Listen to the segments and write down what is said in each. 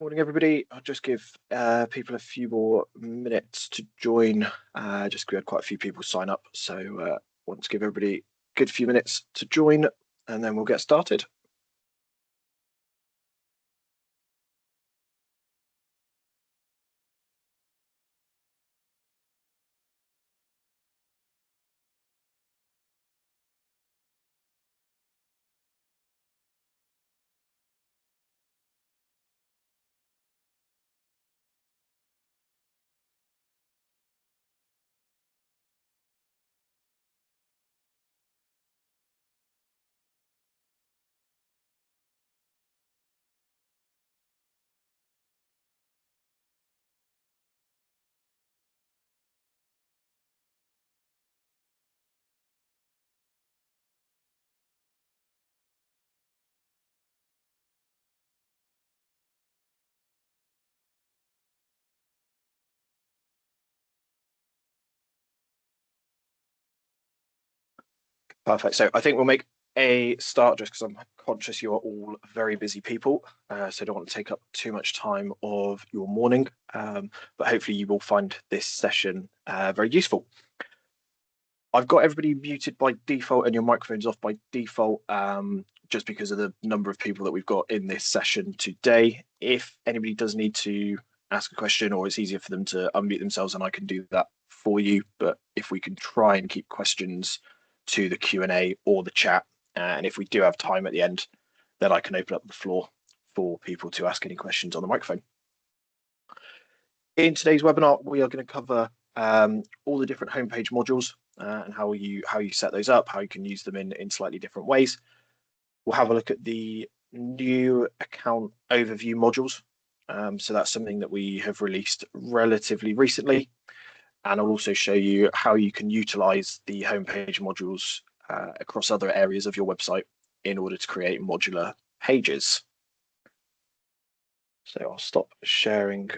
Morning, everybody. I'll just give people a few more minutes to join, just 'cause we had quite a few people sign up. So want to give everybody a good few minutes to join, and then we'll get started. Perfect. So I think we'll make a start just because I'm conscious you are all very busy people, so I don't want to take up too much time of your morning. But hopefully you will find this session very useful. I've got everybody muted by default and your microphones off by default, just because of the number of people that we've got in this session today. If anybody does need to ask a question, or it's easier for them to unmute themselves, and I can do that for you. But if we can try and keep questions to the Q&A or the chat, and if we do have time at the end, then I can open up the floor for people to ask any questions on the microphone. In today's webinar, we are going to cover all the different homepage modules and how you set those up, how you can use them in slightly different ways. We'll have a look at the new account overview modules. So that's something that we have released relatively recently. And I'll also show you how you can utilize the homepage modules across other areas of your website in order to create modular pages. So I'll stop sharing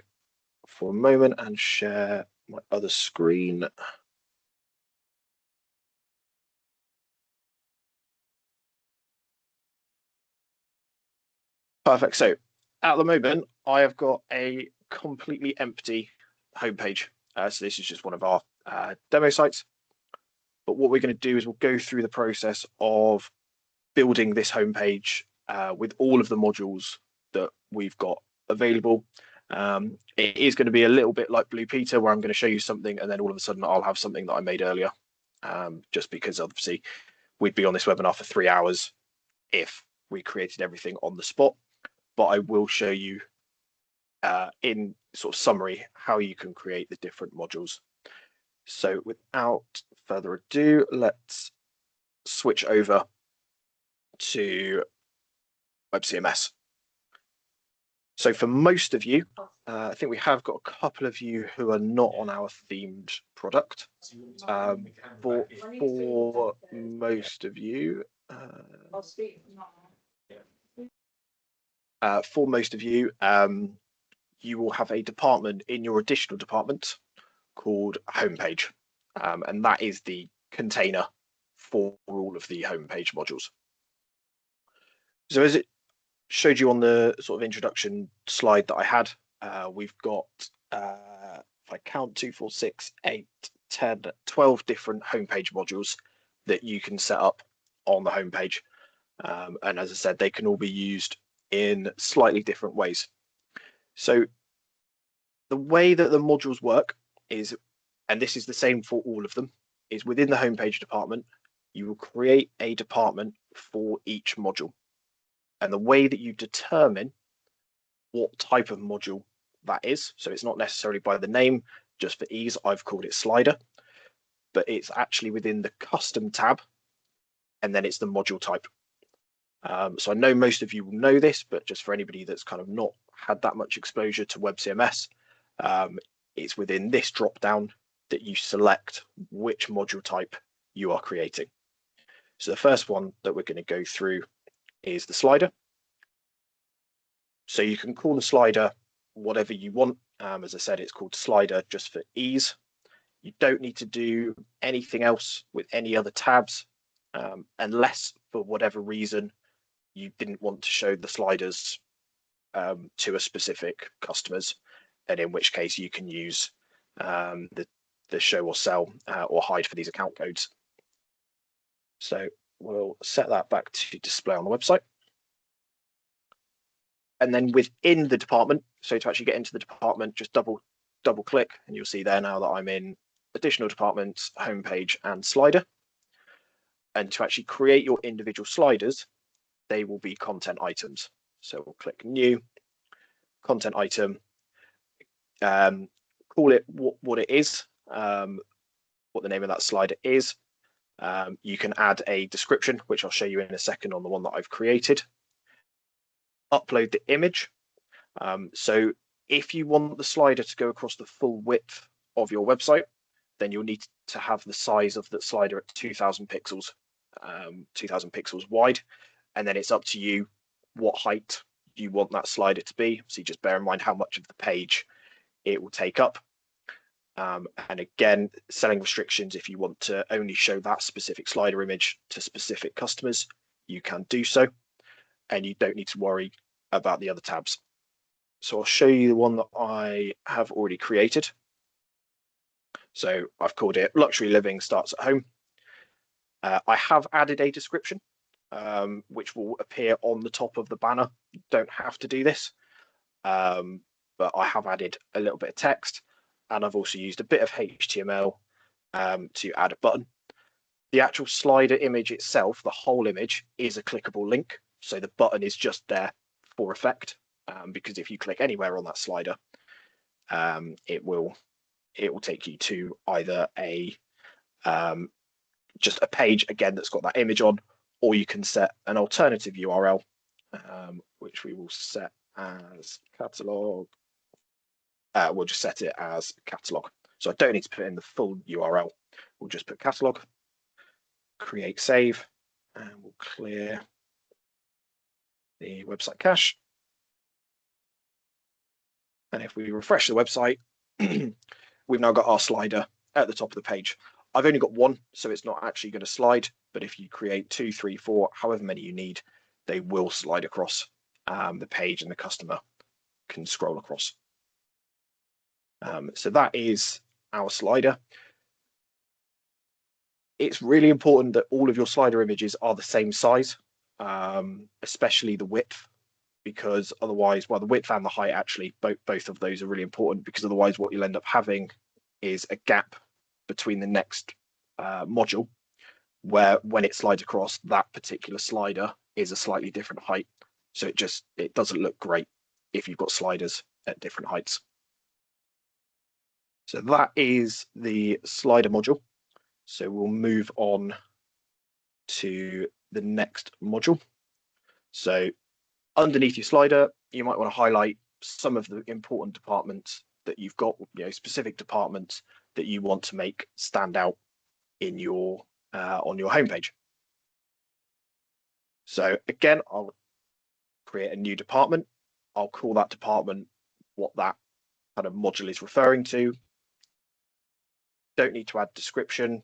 for a moment and share my other screen. Perfect. So at the moment, I have got a completely empty homepage. So this is just one of our demo sites. But what we're going to do is we'll go through the process of building this homepage with all of the modules that we've got available. It is going to be a little bit like Blue Peter, where I'm going to show you something and then all of a sudden I'll have something that I made earlier, just because obviously we'd be on this webinar for 3 hours if we created everything on the spot. But I will show you in sort of summary how you can create the different modules. So without further ado, let's switch over to WebCMS. So for most of you, I think we have got a couple of you who are not on our themed product. For most of you, you will have a department in your additional department called homepage, and that is the container for all of the homepage modules. So as it showed you on the sort of introduction slide that I had, we've got, if I count 2, 4, 6, 8, 10, 12 different homepage modules that you can set up on the homepage. And as I said, they can all be used in slightly different ways. So the way that the modules work is, and this is the same for all of them, is within the homepage department, you will create a department for each module. And the way that you determine what type of module that is, so it's not necessarily by the name, just for ease, I've called it slider, but it's actually within the custom tab, and then it's the module type. So I know most of you will know this, but just for anybody that's kind of not had that much exposure to WebCMS, it's within this drop down that you select which module type you are creating. So the first one that we're going to go through is the slider. So you can call the slider whatever you want. As I said, it's called slider just for ease. You don't need to do anything else with any other tabs, unless for whatever reason you didn't want to show the sliders to a specific customers, and in which case you can use the show or sell or hide for these account codes. So we'll set that back to display on the website. And then within the department, so to actually get into the department, just double click, and you'll see there now that I'm in additional departments, homepage, and slider. And to actually create your individual sliders, they will be content items. So we'll click new, content item, call it what it is, what the name of that slider is. You can add a description, which I'll show you in a second on the one that I've created. Upload the image. So if you want the slider to go across the full width of your website, then you'll need to have the size of that slider at 2000 pixels, 2000 pixels wide. And then it's up to you what height you want that slider to be. So you just bear in mind how much of the page it will take up. And again, selling restrictions, if you want to only show that specific slider image to specific customers, you can do so. And you don't need to worry about the other tabs. So I'll show you the one that I have already created. So I've called it Luxury Living Starts at Home. I have added a description, which will appear on the top of the banner. You don't have to do this, but I have added a little bit of text, and I've also used a bit of HTML to add a button. The actual slider image itself, the whole image, is a clickable link. So the button is just there for effect, because if you click anywhere on that slider, it will take you to either a just a page again that's got that image on, or you can set an alternative URL, which we will set as catalog. We'll just set it as catalog. So I don't need to put in the full URL. We'll just put catalog, create save, and we'll clear the website cache. And if we refresh the website, we've now got our slider at the top of the page. I've only got one, so it's not actually going to slide, but if you create 2, 3, 4, however many you need, they will slide across the page and the customer can scroll across. So that is our slider. It's really important that all of your slider images are the same size, especially the width, because otherwise, well, the width and the height actually, both of those are really important, because otherwise what you'll end up having is a gap between the next module, where when it slides across, that particular slider is a slightly different height. So it doesn't look great if you've got sliders at different heights. So that is the slider module. So we'll move on to the next module. So underneath your slider, you might want to highlight some of the important departments that you've got, specific departments that you want to make stand out in your on your homepage. So again, I'll create a new department. I'll call that department what that kind of module is referring to. Don't need to add description,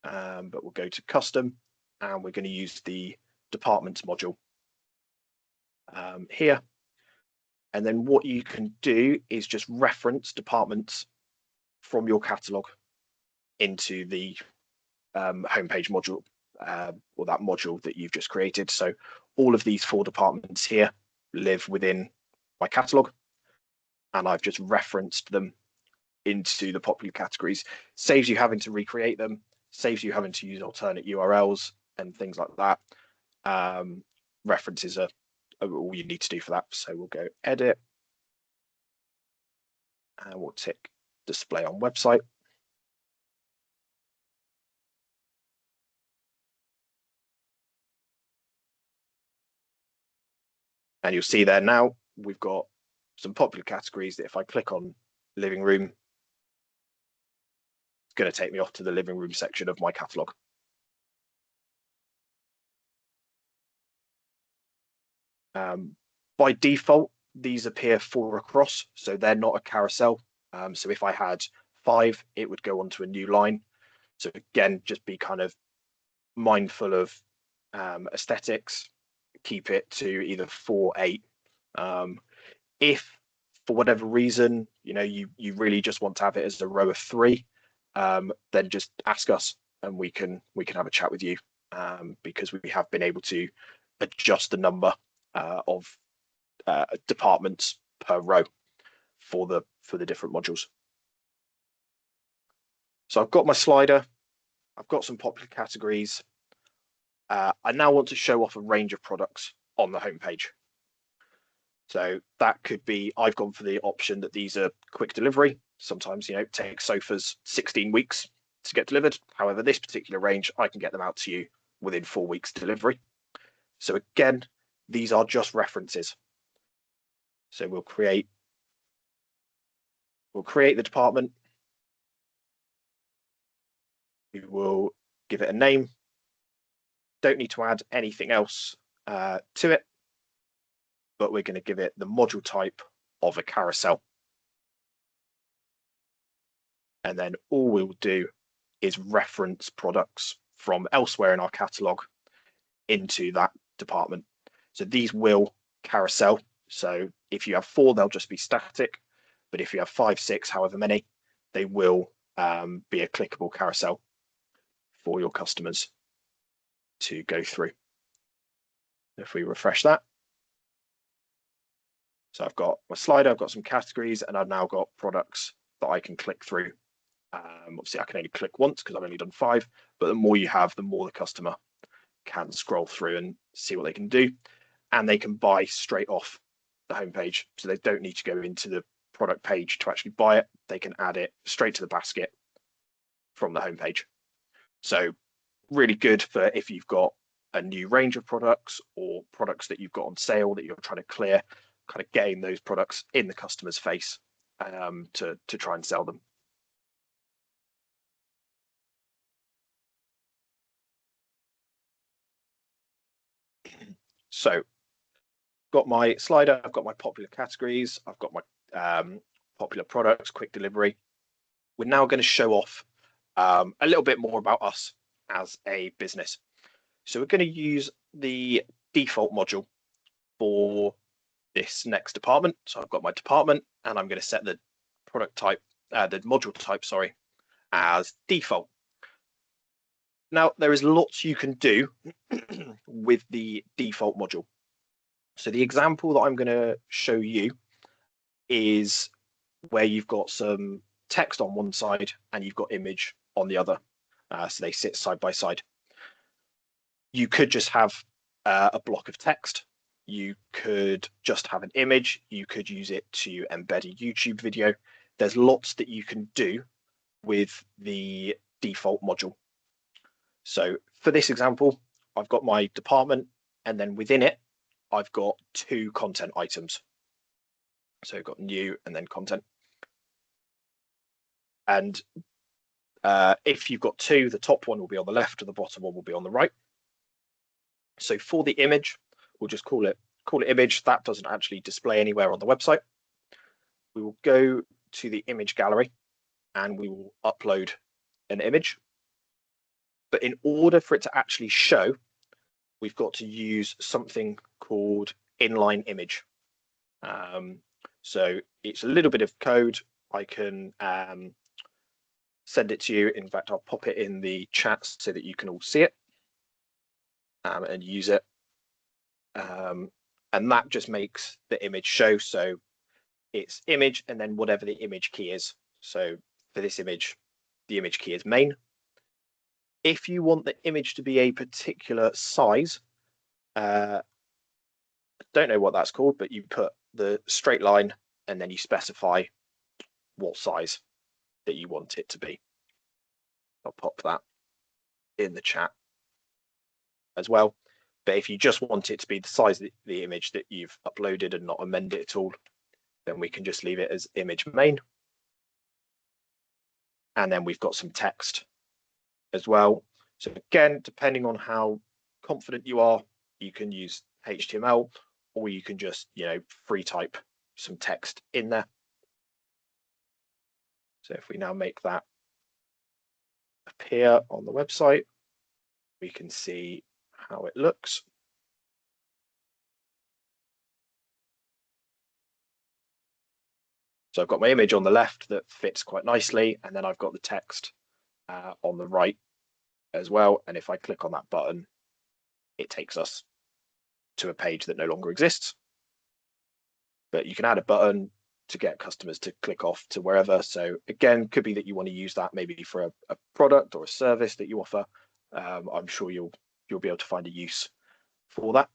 but we'll go to custom, and we're going to use the departments module here. And then what you can do is just reference departments from your catalog into the homepage module, or that module that you've just created. So all of these 4 departments here live within my catalog, and I've just referenced them into the popular categories. Saves you having to recreate them, saves you having to use alternate URLs and things like that. References are all you need to do for that. So we'll go edit, and we'll tick display on website. And you'll see there now we've got some popular categories that if I click on living room, it's going to take me off to the living room section of my catalog. By default, these appear 4 across, so they're not a carousel. So if I had 5, it would go onto a new line. So again, just be kind of mindful of aesthetics. Keep it to either 4, 8, If for whatever reason, you really just want to have it as a row of 3, then just ask us and we can have a chat with you, because we have been able to adjust the number of departments per row for the different modules. So I've got my slider, I've got some popular categories. I now want to show off a range of products on the homepage. So that could be, I've gone for the option that these are quick delivery. Sometimes, it takes sofas 16 weeks to get delivered. However, this particular range, I can get them out to you within 4 weeks delivery. So again, these are just references. So we'll create the department. We will give it a name. Don't need to add anything else to it, but we're going to give it the module type of a carousel. And then all we'll do is reference products from elsewhere in our catalog into that department. So these will carousel. So if you have 4, they'll just be static. But if you have 5, 6, however many, they will be a clickable carousel for your customers to go through. If we refresh that. So I've got my slider, I've got some categories, and I've now got products that I can click through. Obviously, I can only click once because I've only done 5, but the more you have, the more the customer can scroll through and see what they can do. And they can buy straight off the homepage. So they don't need to go into the product page to actually buy it. They can add it straight to the basket from the homepage. So really good for if you've got a new range of products or products that you've got on sale that you're trying to clear, kind of getting those products in the customer's face to try and sell them. So got my slider, I've got my popular categories, I've got my popular products, quick delivery. We're now going to show off a little bit more about us as a business. So we're going to use the default module for this next department. So I've got my department and I'm going to set the product type, the module type, sorry, as default. Now there is lots you can do with the default module. So the example that I'm going to show you is where you've got some text on one side and you've got image on the other. So they sit side by side. You could just have a block of text. You could just have an image. You could use it to embed a YouTube video. There's lots that you can do with the default module. So for this example, I've got my department, and then within it, I've got 2 content items. So I've got new and then content. And if you've got 2, the top one will be on the left and the bottom one will be on the right. So for the image, we'll just call it image. That doesn't actually display anywhere on the website. We will go to the image gallery and we will upload an image. But in order for it to actually show, we've got to use something called inline image. So it's a little bit of code. I can send it to you. In fact, I'll pop it in the chat so that you can all see it and use it. And that just makes the image show. So it's image and then whatever the image key is. So for this image, the image key is main. If you want the image to be a particular size, I don't know what that's called, but you put the straight line and then you specify what size that you want it to be. I'll pop that in the chat as well. But if you just want it to be the size of the image that you've uploaded and not amend it at all, then we can just leave it as image main. And then we've got some text as well. So again, depending on how confident you are, you can use HTML or you can just, free type some text in there. So if we now make that appear on the website, we can see how it looks. So I've got my image on the left that fits quite nicely, and then I've got the text on the right as well. And if I click on that button, it takes us to a page that no longer exists. But you can add a button to get customers to click off to wherever. So again, could be that you want to use that maybe for a product or a service that you offer. I'm sure you'll be able to find a use for that.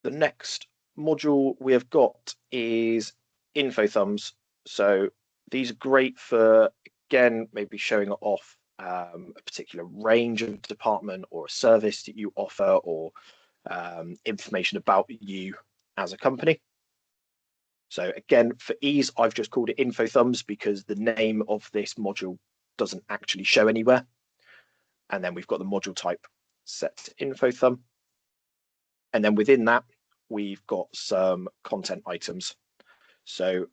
The next module we have got is info thumbs. So these are great for, again, maybe showing off a particular range of department or a service that you offer, or information about you as a company. So again, for ease, I've just called it info thumbs because the name of this module doesn't actually show anywhere. And then we've got the module type set to info thumb. And then within that, we've got some content items. So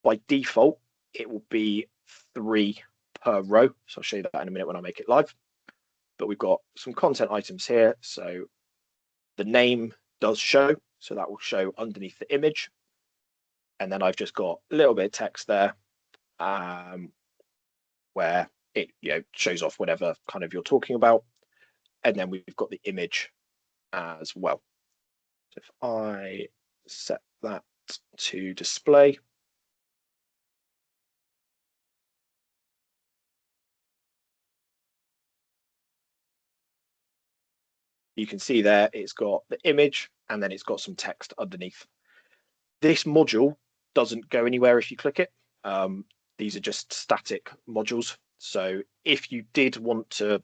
by default, it will be 3 per row. So I'll show you that in a minute when I make it live. But we've got some content items here. So the name does show, so that will show underneath the image. And then I've just got a little bit of text there where it shows off whatever kind of you're talking about. And then we've got the image as well. So if I set that to display, you can see there it's got the image and then it's got some text underneath. This module doesn't go anywhere if you click it. These are just static modules. So if you did want to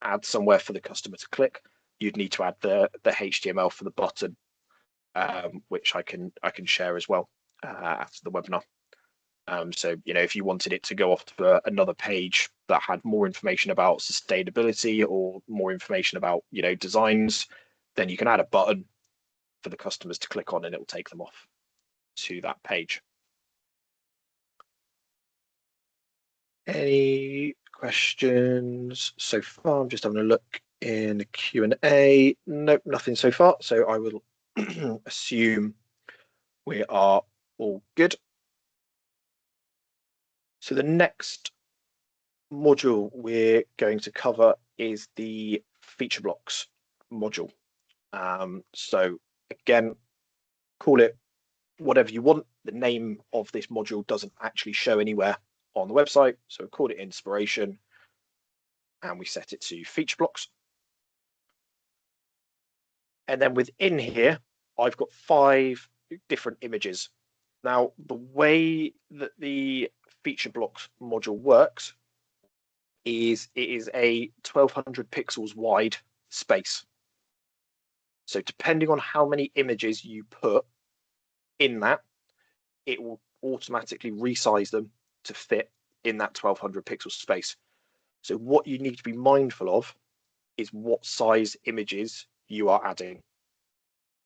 add somewhere for the customer to click, you'd need to add the HTML for the button, which I can share as well after the webinar. So if you wanted it to go off to another page that had more information about sustainability or more information about designs, then you can add a button for the customers to click on and it will take them off to that page. Any questions so far? I'm just having a look in the Q&A. Nope, nothing so far. So I will assume we are all good. So the next module we're going to cover is the feature blocks module. So again, call it whatever you want. The name of this module doesn't actually show anywhere on the website, so we called it inspiration and we set it to feature blocks. And then within here, I've got 5 different images. Now, the way that the feature blocks module works is it is a 1200 pixels wide space. So depending on how many images you put in that, it will automatically resize them to fit in that 1200 pixel space. So what you need to be mindful of is what size images you are adding.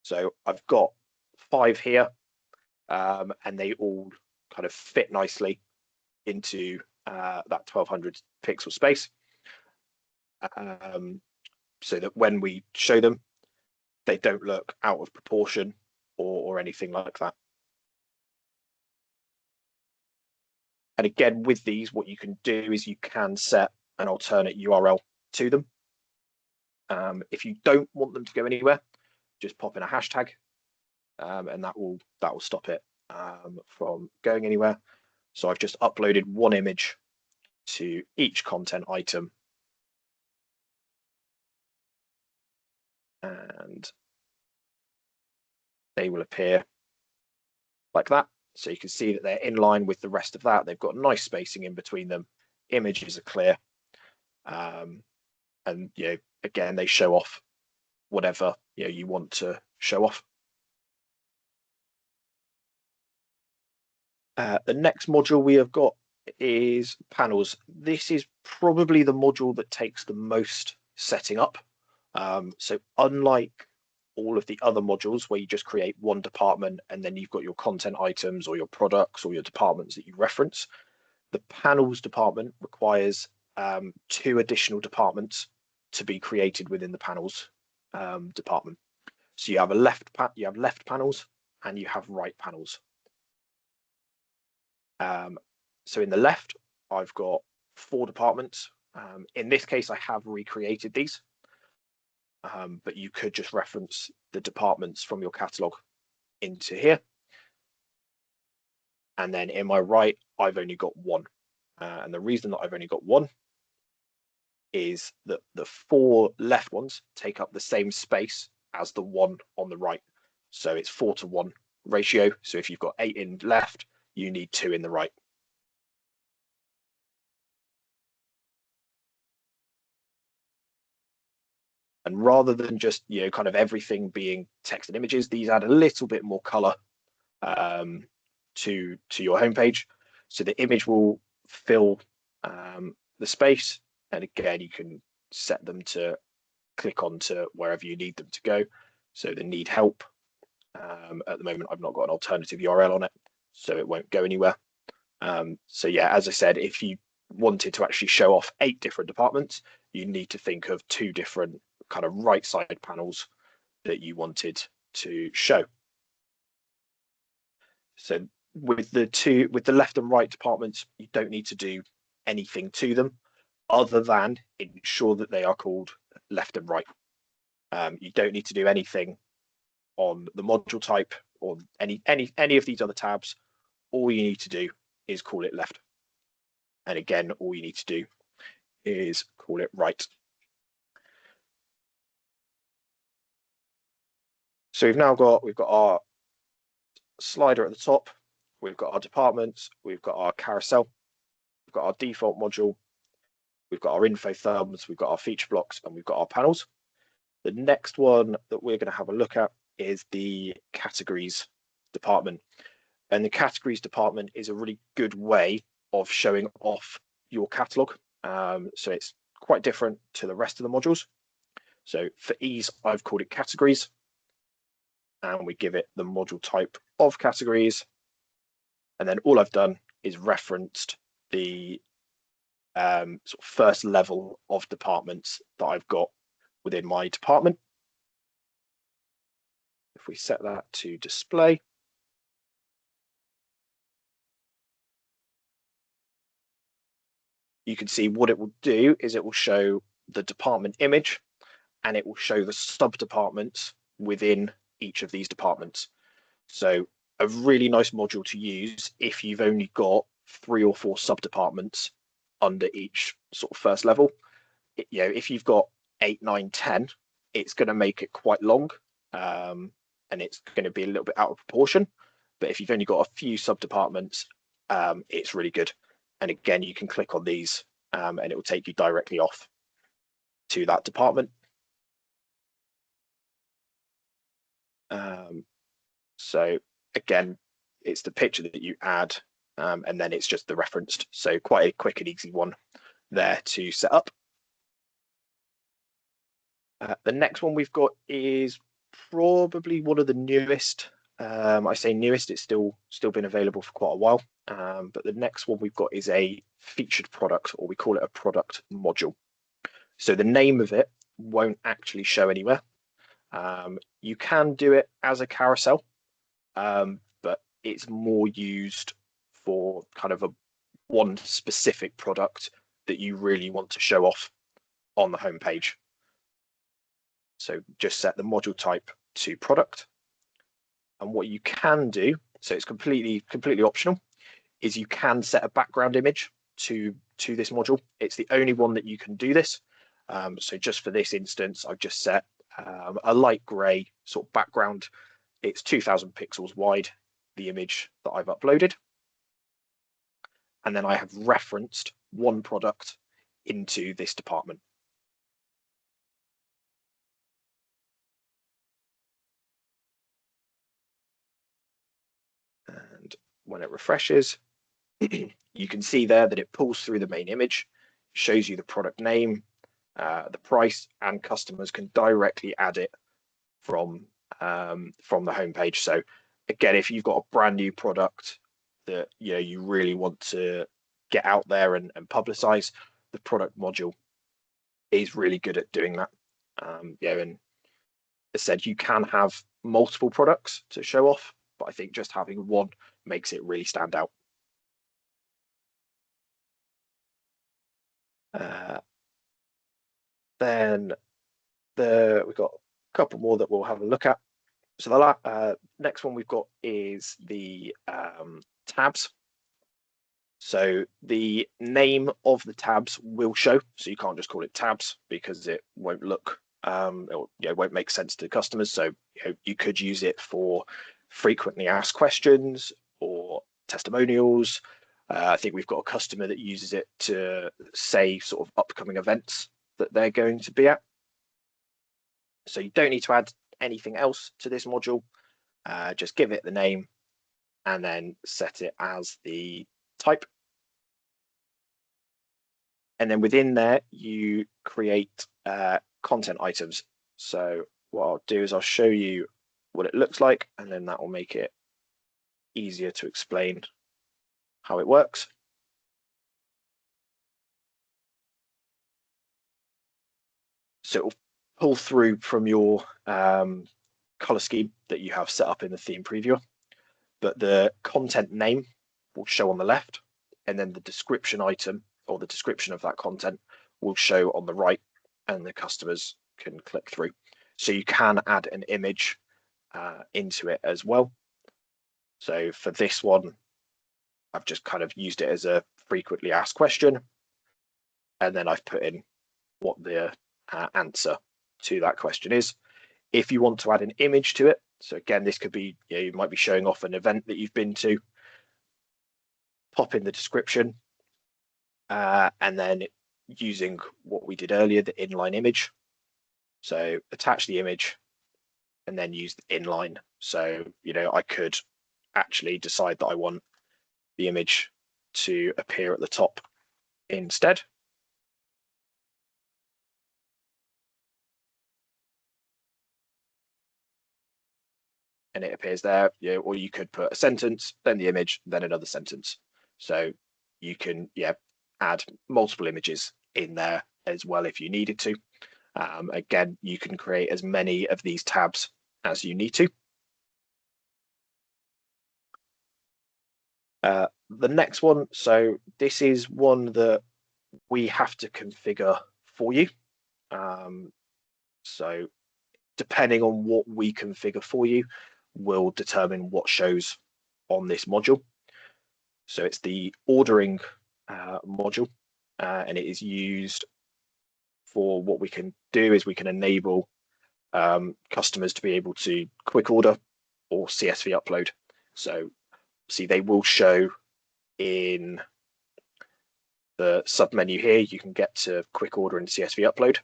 So I've got 5 here, and they all kind of fit nicely into that 1200 pixel space, so that when we show them, they don't look out of proportion or anything like that. And again, with these, what you can do is you can set an alternate URL to them. If you don't want them to go anywhere, just pop in a hashtag, and that will stop it from going anywhere. So I've just uploaded one image to each content item, and they will appear like that. So you can see that they're in line with the rest of that. They've got nice spacing in between them. Images are clear, and again, they show off whatever you want to show off. The next module we have got is panels. This is probably the module that takes the most setting up. So unlike all of the other modules where you just create one department and then you've got your content items or your products or your departments that you reference, the panels department requires 2 additional departments to be created within the panels department. So you have left panels and you have right panels. So in the left, I've got 4 departments. In this case, I have recreated these, but you could just reference the departments from your catalog into here. And then in my right, I've only got 1. And the reason that I've only got 1 is that the 4 left ones take up the same space as the 1 on the right. So it's 4-to-1 ratio. So if you've got 8 in left, you need 2 in the right. And rather than just, kind of everything being text and images, these add a little bit more color to your homepage. So the image will fill the space. And again, you can set them to click onto wherever you need them to go. So the need help. At the moment, I've not got an alternative URL on it, so it won't go anywhere. So yeah, as I said, if you wanted to actually show off 8 different departments, you need to think of 2 different kind of right side panels that you wanted to show. So with the left and right departments, you don't need to do anything to them other than ensure that they are called left and right. You don't need to do anything on the module type or any of these other tabs. All you need to do is call it left. And again, all you need to do is call it right. So we've got our slider at the top, we've got our departments, we've got our carousel, we've got our default module, we've got our info thumbs, we've got our feature blocks, and we've got our panels. The next one that we're going to have a look at is the categories department. And the categories department is a really good way of showing off your catalog. So it's quite different to the rest of the modules. So for ease, I've called it categories, and we give it the module type of categories. And then all I've done is referenced the sort of first level of departments that I've got within my department. If we set that to display, you can see what it will do is it will show the department image, and it will show the sub-departments within each of these departments. So a really nice module to use if you've only got 3 or 4 sub-departments under each sort of first level. If you've got 8, 9, 10, it's going to make it quite long, and it's going to be a little bit out of proportion. But if you've only got a few sub-departments, it's really good. And again, you can click on these, and it will take you directly off to that department. So again, it's the picture that you add, and then it's just the referenced. So quite a quick and easy one there to set up. The next one we've got is probably one of the newest. I say newest, it's still been available for quite a while. But the next one we've got is a featured product, or we call it a product module. So the name of it won't actually show anywhere. You can do it as a carousel, but it's more used for kind of one specific product that you really want to show off on the homepage. So just set the module type to product. And what you can do, so it's completely optional, is you can set a background image to this module. It's the only one that you can do this. So just for this instance, I've just set a light grey sort of background. It's 2000 pixels wide, the image that I've uploaded. And then I have referenced one product into this department. And when it refreshes, you can see there that it pulls through the main image, shows you the product name, the price, and customers can directly add it from the homepage. So again, if you've got a brand new product that you really want to get out there and publicize, the product module is really good at doing that. And as I said, you can have multiple products to show off, but I think just having one makes it really stand out. Then we've got a couple more that we'll have a look at. So the next one we've got is the tabs. So the name of the tabs will show, so you can't just call it tabs because it won't look, it won't make sense to customers. So you could use it for frequently asked questions or testimonials. I think we've got a customer that uses it to say sort of upcoming events that they're going to be at. So you don't need to add anything else to this module. Just give it the name and then set it as the type. And then within there, you create content items. So what I'll do is I'll show you what it looks like, and then that will make it easier to explain how it works. So it will pull through from your color scheme that you have set up in the theme previewer, but the content name will show on the left, and then the description item or the description of that content will show on the right, and the customers can click through. So you can add an image into it as well. So for this one, I've just kind of used it as a frequently asked question, and then I've put in what the answer to that question is. If you want to add an image to it, so again, this could be, you might be showing off an event that you've been to, pop in the description, and then using what we did earlier, the inline image. So attach the image and then use the inline. So, I could actually decide that I want the image to appear at the top instead. And it appears there, or you could put a sentence, then the image, then another sentence. So you can, add multiple images in there as well if you needed to. Again, you can create as many of these tabs as you need to. The next one, so this is one that we have to configure for you. So depending on what we configure for you will determine what shows on this module. So it's the ordering module, and it is used for what we can do is we can enable customers to be able to quick order or CSV upload. So see, they will show in the submenu here, you can get to quick order and CSV upload.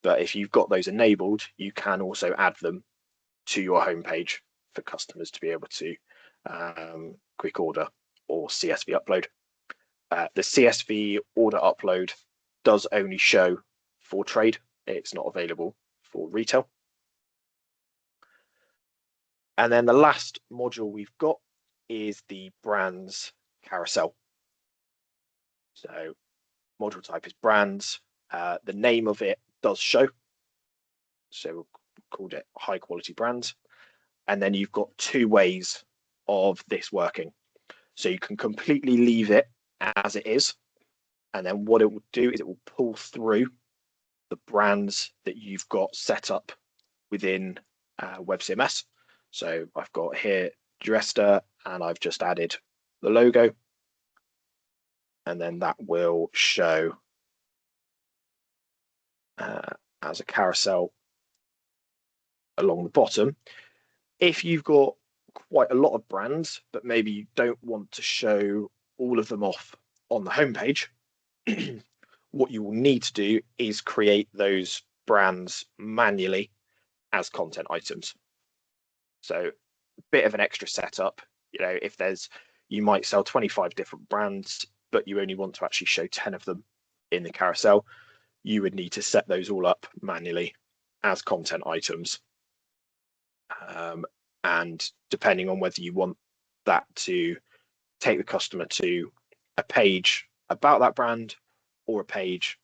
But if you've got those enabled, you can also add them to your homepage for customers to be able to quick order or CSV upload. The CSV order upload does only show for trade. It's not available for retail. And then the last module we've got is the brands carousel. So module type is brands. The name of it does show. So we'll called it high quality brands. And then you've got two ways of this working. So you can completely leave it as it is. And then what it will do is it will pull through the brands that you've got set up within WebCMS. So I've got here Dresster, and I've just added the logo. And then that will show as a carousel along the bottom. If you've got quite a lot of brands, but maybe you don't want to show all of them off on the homepage, what you will need to do is create those brands manually as content items. So a bit of an extra setup. If you might sell 25 different brands, but you only want to actually show 10 of them in the carousel, you would need to set those all up manually as content items. And depending on whether you want that to take the customer to a page about that brand or a page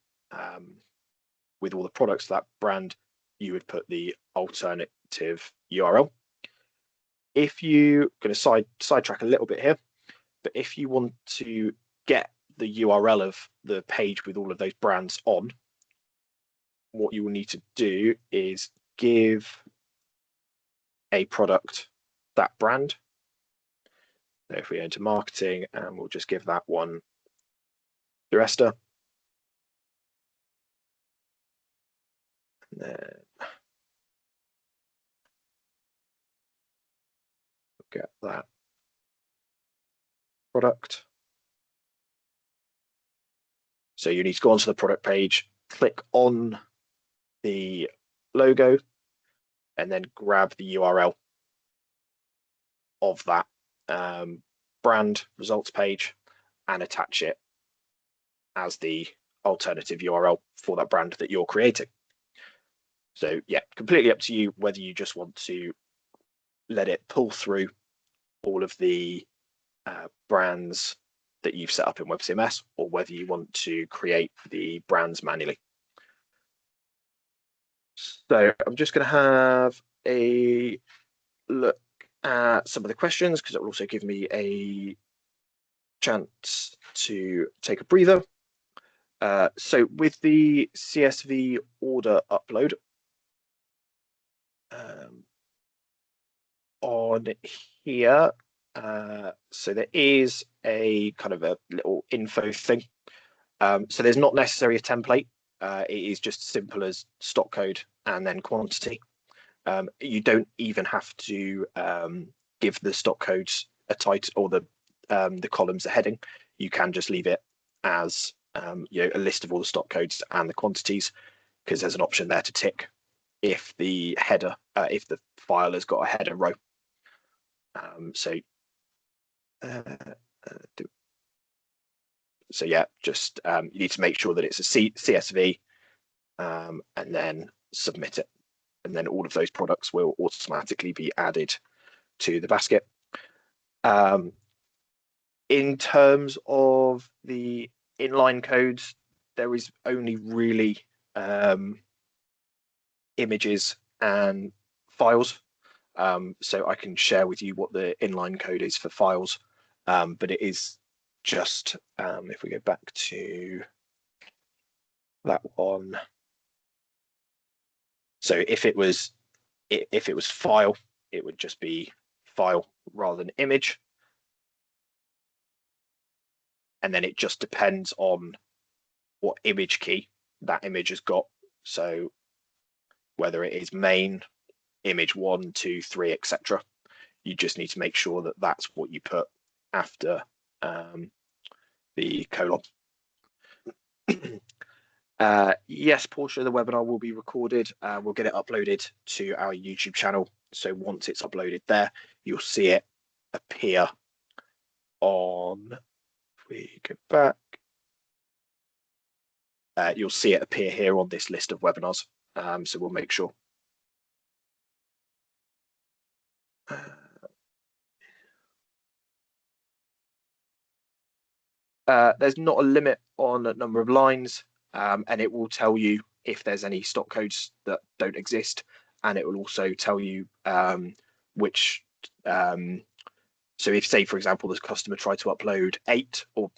with all the products of that brand, you would put the alternative URL. If you're going to sidetrack a little bit here, but if you want to get the URL of the page with all of those brands on, what you will need to do is give a product that brand. So if we go into marketing, and we'll just give that one Duresta. And then get that product. So you need to go onto the product page, click on the logo, and then grab the URL of that brand results page and attach it as the alternative URL for that brand that you're creating. So yeah, completely up to you whether you just want to let it pull through all of the brands that you've set up in WebCMS, or whether you want to create the brands manually. So I'm just going to have a look at some of the questions, because it will also give me a chance to take a breather. So with the CSV order upload, on here, so there is a kind of a little info thing. So there's not necessarily a template. It is just simple as stock code and then quantity. You don't even have to give the stock codes a title, or the columns a heading. You can just leave it as you know, a list of all the stock codes and the quantities, because there's an option there to tick if the header, if the file has got a header row. So yeah, just you need to make sure that it's a CSV, and then submit it, and then all of those products will automatically be added to the basket. In terms of the inline codes, there is only really images and files. So I can share with you what the inline code is for files, but it is just, if we go back to that one. So if it was file, it would just be file rather than image. And then it just depends on what image key that image has got. So whether it is main, image 1, 2, 3, etc. You just need to make sure that that's what you put after the colon. Yes, Portia, the webinar will be recorded. We'll get it uploaded to our YouTube channel. So once it's uploaded there, you'll see it appear on, if we go back, you'll see it appear here on this list of webinars. So we'll make sure. There's not a limit on the number of lines, and it will tell you if there's any stock codes that don't exist, and it will also tell you which. So if, say, for example, the customer tried to upload 8 or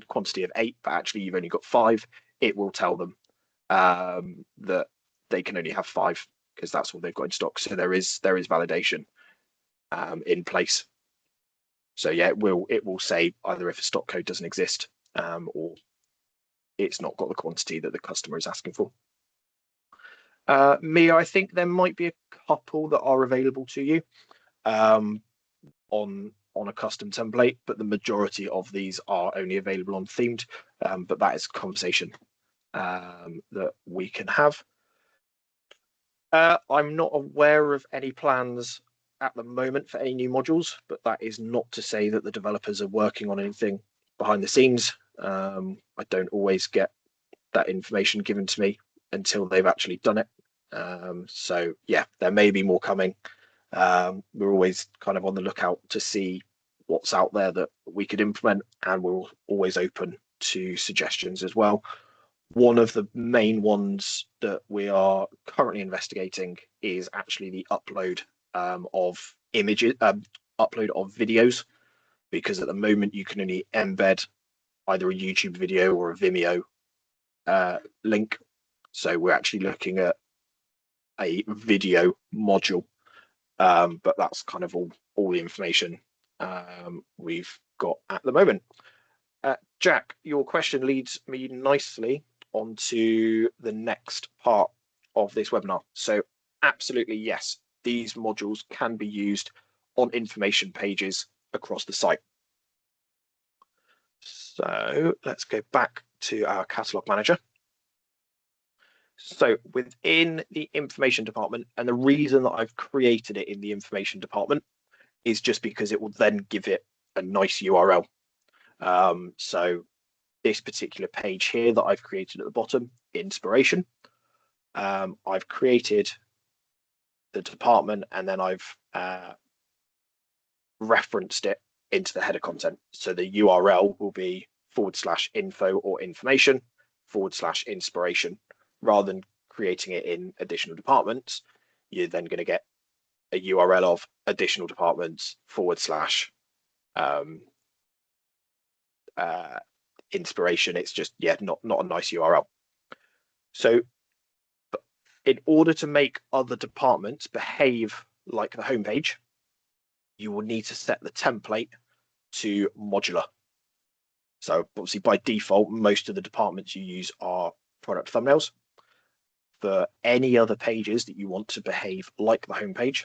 quantity of 8, but actually you've only got 5, it will tell them that they can only have 5 because that's all they've got in stock. So there is validation in place. So yeah, it will say either if a stock code doesn't exist or it's not got the quantity that the customer is asking for. Mia, I think there might be a couple that are available to you on a custom template, but the majority of these are only available on themed. But that is a conversation that we can have. I'm not aware of any plans at the moment for any new modules, but that is not to say that the developers are working on anything behind the scenes. I don't always get that information given to me until they've actually done it. So yeah, there may be more coming. We're always kind of on the lookout to see what's out there that we could implement, and we're always open to suggestions as well. One of the main ones that we are currently investigating is actually the upload of images, upload of videos, because at the moment you can only embed either a YouTube video or a Vimeo link. So we're actually looking at a video module, but that's kind of all the information we've got at the moment. Jack, your question leads me nicely onto the next part of this webinar. So absolutely, yes, these modules can be used on information pages across the site. So let's go back to our catalog manager. So within the information department, and the reason that I've created it in the information department is just because it will then give it a nice URL. So this particular page here that I've created at the bottom, inspiration, I've created the department and then I've referenced it into the header content. So the URL will be /info or information /inspiration. Rather than creating it in additional departments, you're then going to get a URL of additional departments / inspiration. It's just, yeah, not a nice URL. So in order to make other departments behave like the homepage, you will need to set the template to modular. So obviously by default, most of the departments you use are product thumbnails. For any other pages that you want to behave like the homepage,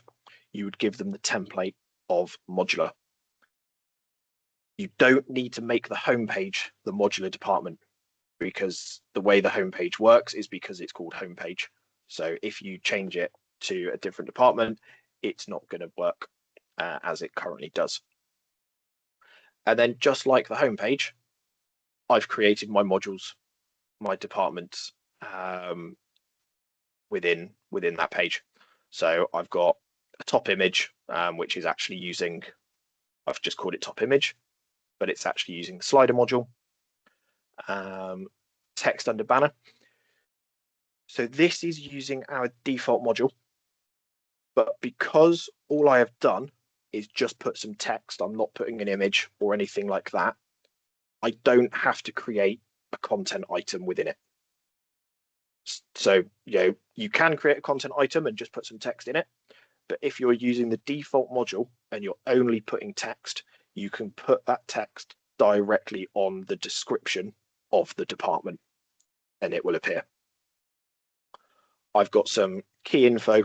you would give them the template of modular. You don't need to make the homepage the modular department, because the way the homepage works is because it's called homepage. So if you change it to a different department, it's not going to work as it currently does. And then just like the homepage, I've created my modules, my departments within that page. So I've got a top image, which is actually using, I've just called it top image, but it's actually using the slider module. Text under banner. So this is using our default module, but because all I have done is just put some text, I'm not putting an image or anything like that, I don't have to create a content item within it. So, you can create a content item and just put some text in it, but if you're using the default module and you're only putting text, you can put that text directly on the description of the department and it will appear. I've got some key info,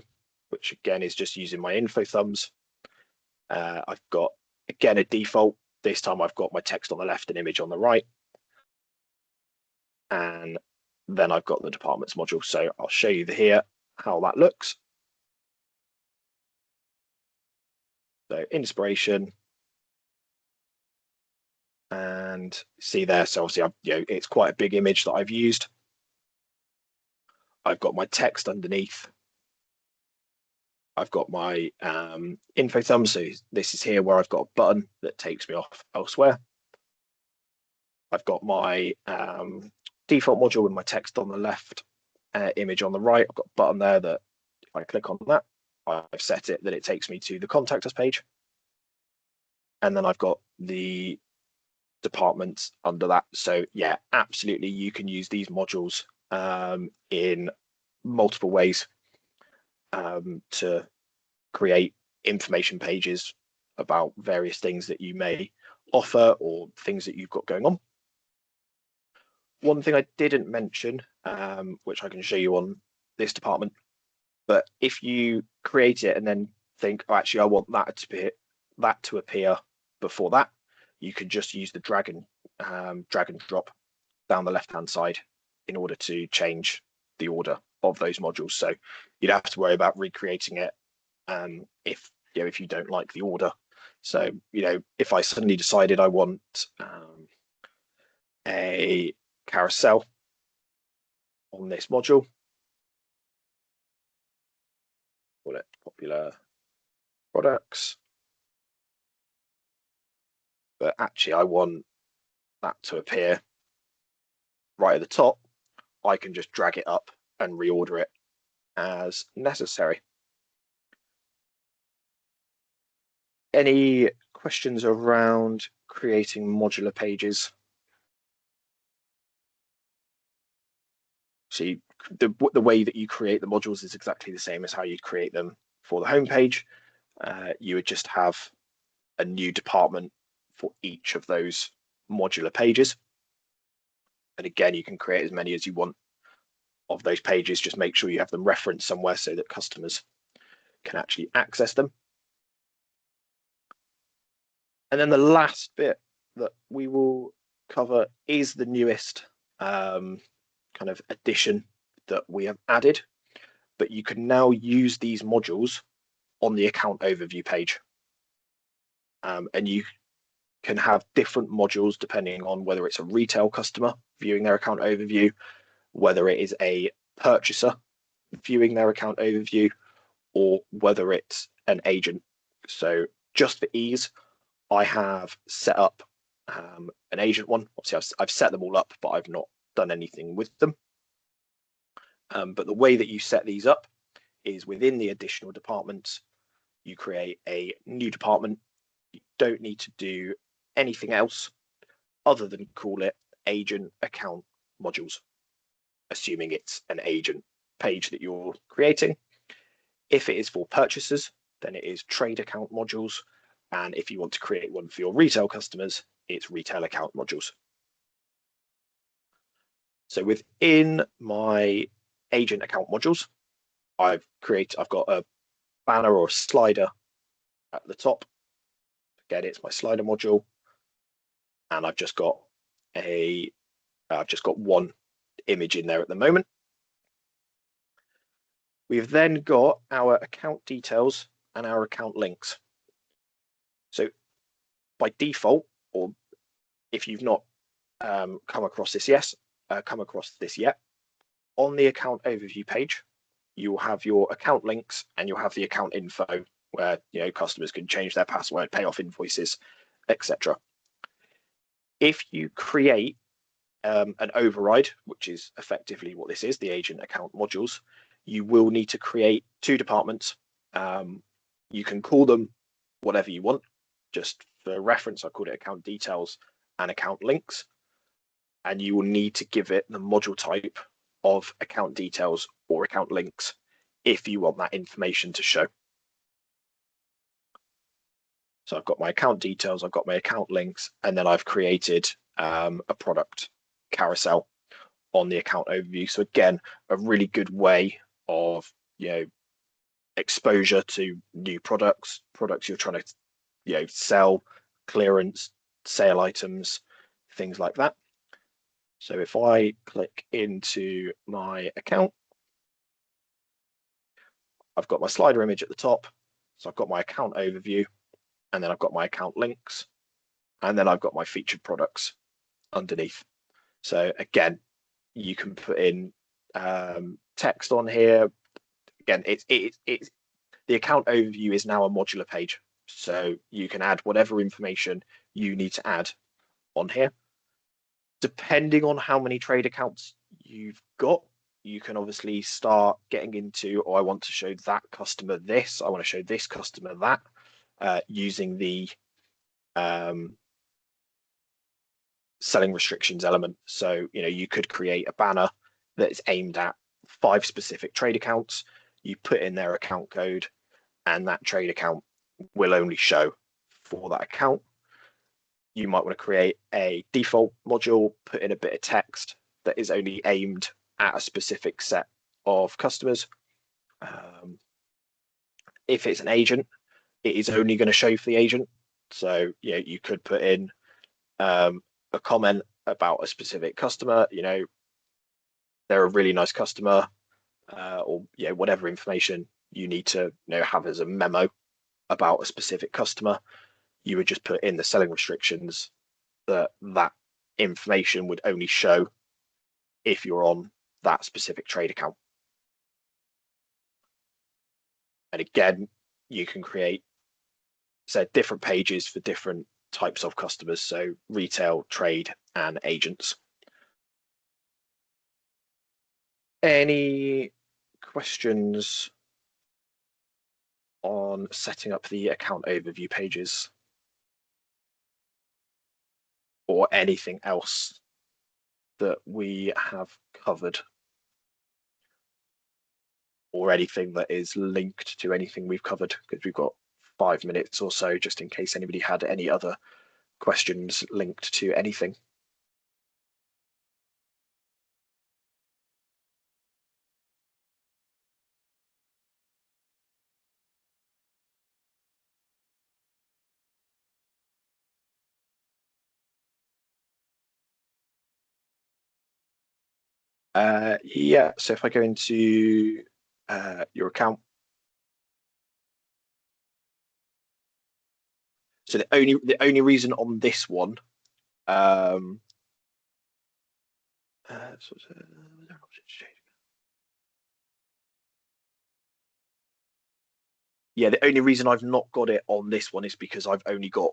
which again is just using my info thumbs. I've got, again, a default. This time I've got my text on the left and image on the right. And then I've got the departments module. So I'll show you here how that looks. So inspiration. And see there, so obviously it's quite a big image that I've used. I've got my text underneath. I've got my info thumb, so this is here where I've got a button that takes me off elsewhere. I've got my default module with my text on the left, image on the right. I've got a button there that if I click on that, I've set it that it takes me to the contact us page. And then I've got the departments under that. So yeah, absolutely, you can use these modules in multiple ways to create information pages about various things that you may offer or things that you've got going on. One thing I didn't mention, which I can show you on this department, but if you create it and then think, oh, actually, I want that to appear before that, you can just use the drag and drop down the left hand side in order to change the order of those modules. So you'd have to worry about recreating it if you don't like the order. So if I suddenly decided I want a carousel on this module, call it popular products, but actually I want that to appear right at the top, I can just drag it up and reorder it as necessary. Any questions around creating modular pages? So the way that you create the modules is exactly the same as how you'd create them for the homepage. You would just have a new department for each of those modular pages. And again, you can create as many as you want of those pages. Just make sure you have them referenced somewhere so that customers can actually access them. And then the last bit that we will cover is the newest kind of addition that we have added, but you can now use these modules on the account overview page. And you can have different modules depending on whether it's a retail customer viewing their account overview, whether it is a purchaser viewing their account overview, or whether it's an agent. So just for ease, I have set up an agent one. Obviously, I've set them all up, but I've not done anything with them. But the way that you set these up is within the additional departments, you create a new department. You don't need to do anything else other than call it agent account modules, assuming it's an agent page that you're creating. If it is for purchasers, then it is trade account modules. And if you want to create one for your retail customers, it's retail account modules. So within my agent account modules, I've got a banner or a slider at the top. Again, it's my slider module. And I've just got one image in there at the moment. We've then got our account details and our account links. So by default, or if you've not come across this yet, on the account overview page, you'll have your account links and you'll have the account info where customers can change their password, pay off invoices, etc. If you create an override, which is effectively what this is, the agent account modules, you will need to create two departments. You can call them whatever you want. Just for reference, I called it account details and account links. And you will need to give it the module type of account details or account links if you want that information to show. So I've got my account details, I've got my account links, and then I've created a product carousel on the account overview. So again, a really good way of exposure to new products you're trying to sell, clearance, sale items, things like that. So if I click into my account, I've got my slider image at the top. So I've got my account overview, and then I've got my account links, and then I've got my featured products underneath. So again, you can put in text on here. Again, it's the account overview is now a modular page, so you can add whatever information you need to add on here. Depending on how many trade accounts you've got, you can obviously start getting into, I want to show that customer this, I want to show this customer that, using the selling restrictions element. So you could create a banner that's aimed at 5 specific trade accounts. You put in their account code, and that trade account will only show for that account. You might want to create a default module, put in a bit of text that is only aimed at a specific set of customers. If it's an agent, it is only going to show for the agent. So you could put in a comment about a specific customer, they're a really nice customer, or whatever information you need to have as a memo about a specific customer. You would just put in the selling restrictions that information would only show if you're on that specific trade account. And again, you can create different pages for different types of customers, so retail, trade, and agents. Any questions on setting up the account overview pages, or anything else that we have covered? or anything that is linked to anything we've covered, because we've got 5 minutes or so just in case anybody had any other questions linked to anything. Yeah, so if I go into your account, so the only reason on this one, um, yeah, the only reason I've not got it on this one is because I've only got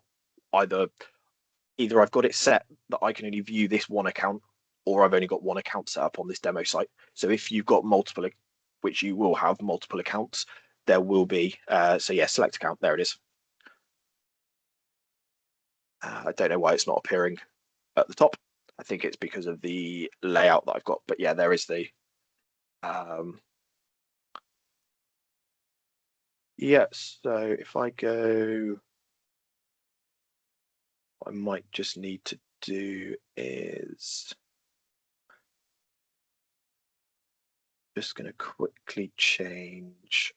either I've got it set that I can only view this one account, or I've only got one account set up on this demo site. So if you've got multiple, which you will have multiple accounts, there will be, so yeah, select account, there it is. I don't know why it's not appearing at the top. I think it's because of the layout that I've got, but yeah, there is the, yeah, so if I go, what I might just need to do is just going to quickly change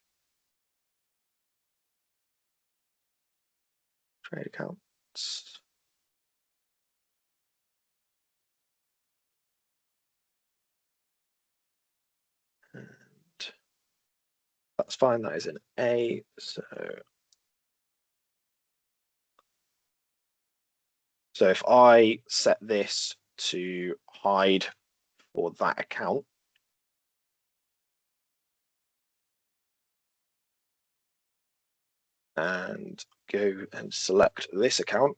trade accounts. And that's fine, that is an A. So if I set this to hide for that account, and go and select this account,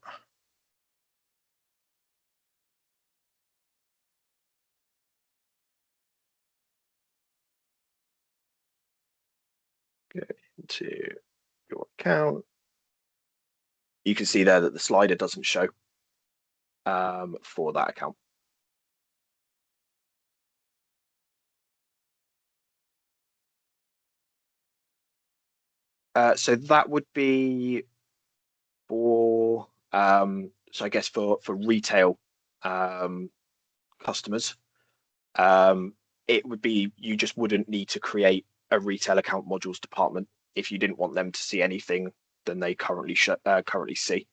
go into your account, you can see there that the slider doesn't show for that account. So that would be for, so I guess for retail customers, it would be, you just wouldn't need to create a retail account modules department if you didn't want them to see anything than they currently see.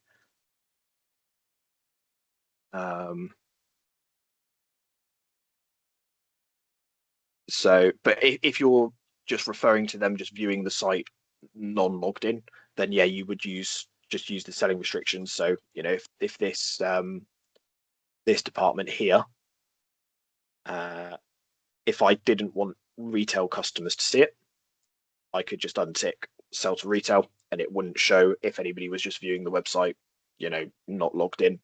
So, but if you're just referring to them just viewing the site non-logged in, then yeah, you would just use the selling restrictions. So, you know, if this this department here, if I didn't want retail customers to see it, I could just untick sell to retail, and it wouldn't show if anybody was just viewing the website, you know, not logged in,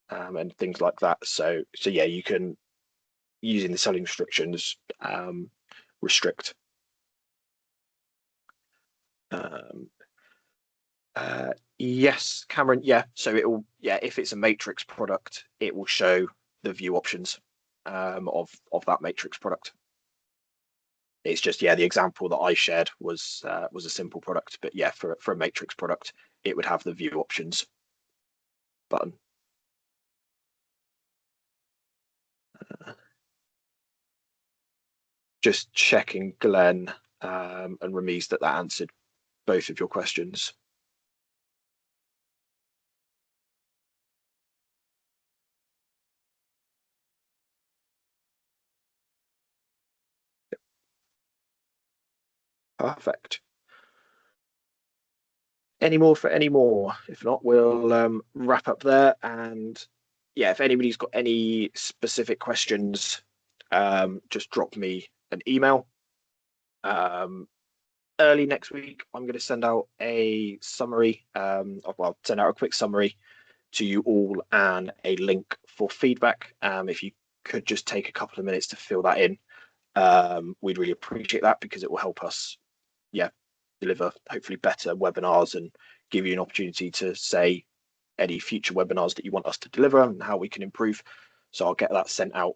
and things like that. So yeah, you can, using the selling restrictions, restrict. Yes, Cameron. Yeah, so it will. Yeah, if it's a matrix product, it will show the view options of that matrix product. It's just, yeah, the example that I shared was a simple product, but yeah, for a matrix product, it would have the view options button. Just checking, Glenn and Ramiz, that answered both of your questions. Perfect. Any more for any more? If not, we'll wrap up there. And yeah, if anybody's got any specific questions, just drop me an email. Early next week, I'm going to send out a summary. Well, send out a quick summary to you all and a link for feedback. If you could just take a couple of minutes to fill that in, we'd really appreciate that, because it will help us, yeah, deliver hopefully better webinars and give you an opportunity to say any future webinars that you want us to deliver and how we can improve. So I'll get that sent out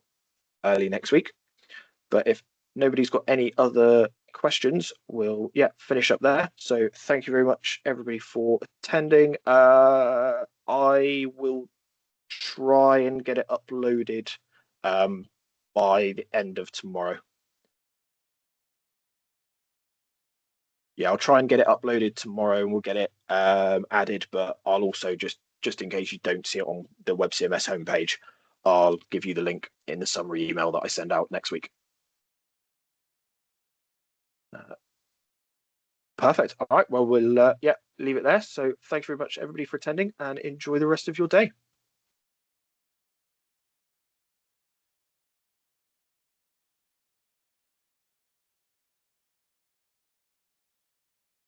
early next week. But if nobody's got any other questions, we'll finish up there. So thank you very much, everybody, for attending. I will try and get it uploaded by the end of tomorrow. Yeah, I'll try and get it uploaded tomorrow, and we'll get it added. But I'll also just in case you don't see it on the WebCMS homepage, I'll give you the link in the summary email that I send out next week. Perfect. All right. Well, we'll leave it there. So thanks very much, everybody, for attending, and enjoy the rest of your day.